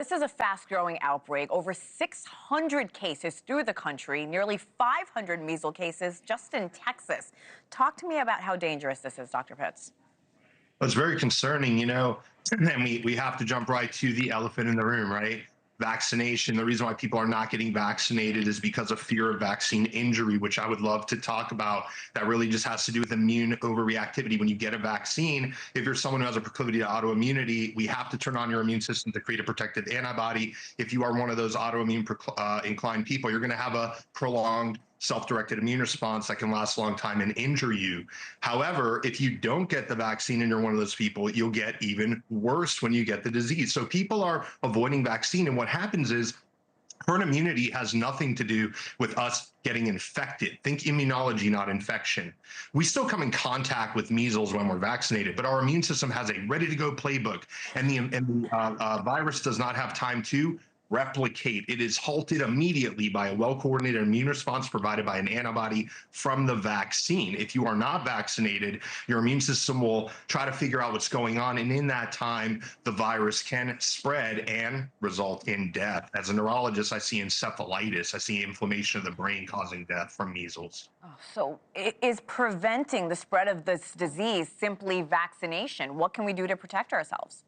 This is a fast-growing outbreak. Over 600 cases through the country, nearly 500 measles cases just in Texas. Talk to me about how dangerous this is, Dr. Pitts. It's very concerning, and we have to jump right to the elephant in the room, right? Vaccination. The reason why people are not getting vaccinated is because of fear of vaccine injury, which I would love to talk about. That really just has to do with immune overreactivity. When you get a vaccine, if you're someone who has a proclivity to autoimmunity, we have to turn on your immune system to create a protective antibody. If you are one of those autoimmune inclined people, you're going to have a prolonged self-directed immune response that can last a long time and injure you. However, if you don't get the vaccine and you're one of those people, you'll get even worse when you get the disease. So people are avoiding vaccine, and what happens is herd immunity has nothing to do with us getting infected. Think immunology, not infection. We still come in contact with measles when we're vaccinated, but our immune system has a ready-to-go playbook, and the virus does not have time to replicate. It is halted immediately by a well-coordinated immune response provided by an antibody from the vaccine. If you are not vaccinated, your immune system will try to figure out what's going on, and in that time, the virus can spread and result in death. As a neurologist, I see encephalitis. I see inflammation of the brain causing death from measles. Oh, so is preventing the spread of this disease simply vaccination? What can we do to protect ourselves?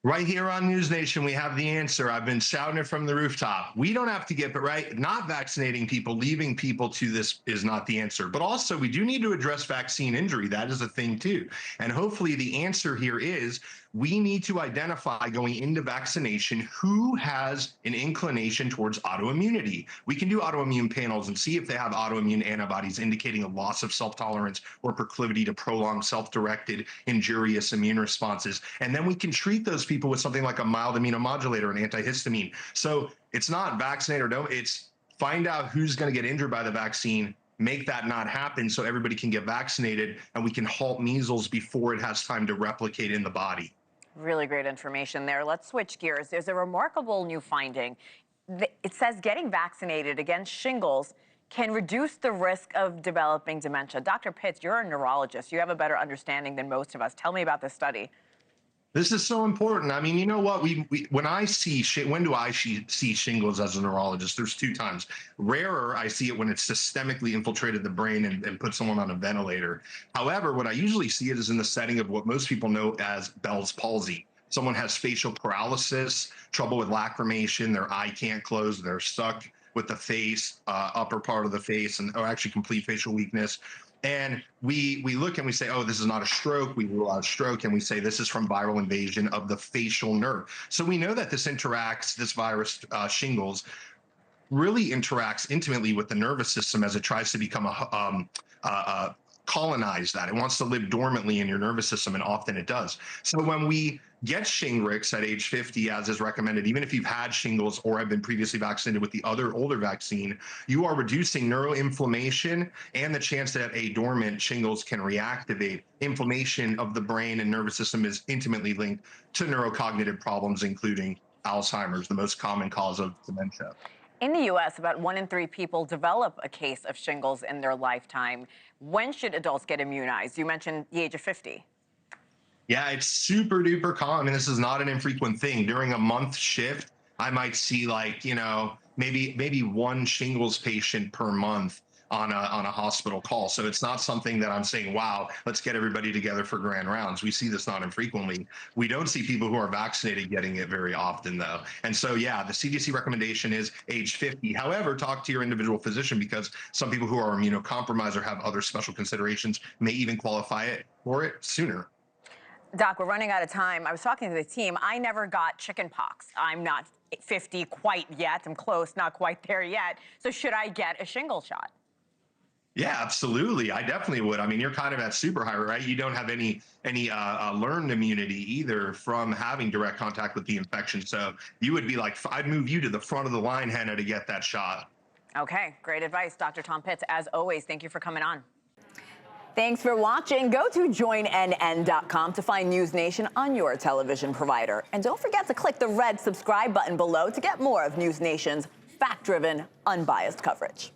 Right here on NewsNation, we have the answer. I've been shouting it from the rooftop. We don't have to get, but right, not vaccinating people, leaving people to this is not the answer. But also, we do need to address vaccine injury. That is a thing too. And hopefully the answer here is we need to identify going into vaccination who has an inclination towards autoimmunity. We can do autoimmune panels and see if they have autoimmune antibodies indicating a loss of self-tolerance or proclivity to prolonged self-directed injurious immune responses. And then we can treat those people with something like a mild immunomodulator, an antihistamine. So it's not vaccinate or don't, it's find out who's going to get injured by the vaccine, make that not happen so everybody can get vaccinated, and we can halt measles before it has time to replicate in the body. Really great information there. Let's switch gears. There's a remarkable new finding. It says getting vaccinated against shingles can reduce the risk of developing dementia. Dr. Pitts, you're a neurologist. You have a better understanding than most of us. Tell me about this study. This is so important. I mean, you know what? When I see when do I see shingles as a neurologist? There's two times. Rarer, I see it when it's systemically infiltrated the brain and put someone on a ventilator. However, what I usually see it is in the setting of what most people know as Bell's palsy. Someone has facial paralysis, trouble with lacrimation, their eye can't close, they're stuck with the face, upper part of the face, or actually complete facial weakness. And we look and we say, oh, this is not a stroke. We rule out a stroke, and we say this is from viral invasion of the facial nerve. So we know that this virus, shingles, really interacts intimately with the nervous system as it tries to become colonize that. It wants to live dormantly in your nervous system, and often it does. So when we get Shingrix at age 50, as is recommended, even if you've had shingles or have been previously vaccinated with the other older vaccine, you are reducing neuroinflammation and the chance that a dormant shingles can reactivate. Inflammation of the brain and nervous system is intimately linked to neurocognitive problems, including Alzheimer's, the most common cause of dementia. In the U.S., about 1 in 3 people develop a case of shingles in their lifetime. When should adults get immunized? You mentioned the age of 50. Yeah, it's super duper common. I mean, this is not an infrequent thing. During a month shift, I might see maybe one shingles patient per month on a hospital call. So it's not something that I'm saying, wow, let's get everybody together for grand rounds. We see this not infrequently. We don't see people who are vaccinated getting it very often, though. And so, yeah, the CDC recommendation is age 50. However, talk to your individual physician, because some people who are immunocompromised or have other special considerations may even qualify for it sooner. Doc, we're running out of time. I was talking to the team. I never got chicken pox. I'm not 50 quite yet. I'm close, not quite there yet. So should I get a shingle shot? Yeah, absolutely. I definitely would. I mean, you're kind of at super high, right? You don't have any learned immunity either from having direct contact with the infection. So you would be like, I'd move you to the front of the line, Hena, to get that shot. Okay, great advice, Dr. Tom Pitts. As always, thank you for coming on. Thanks for watching. Go to joinnn.com to find NewsNation on your television provider. And don't forget to click the red subscribe button below to get more of NewsNation's fact-driven, unbiased coverage.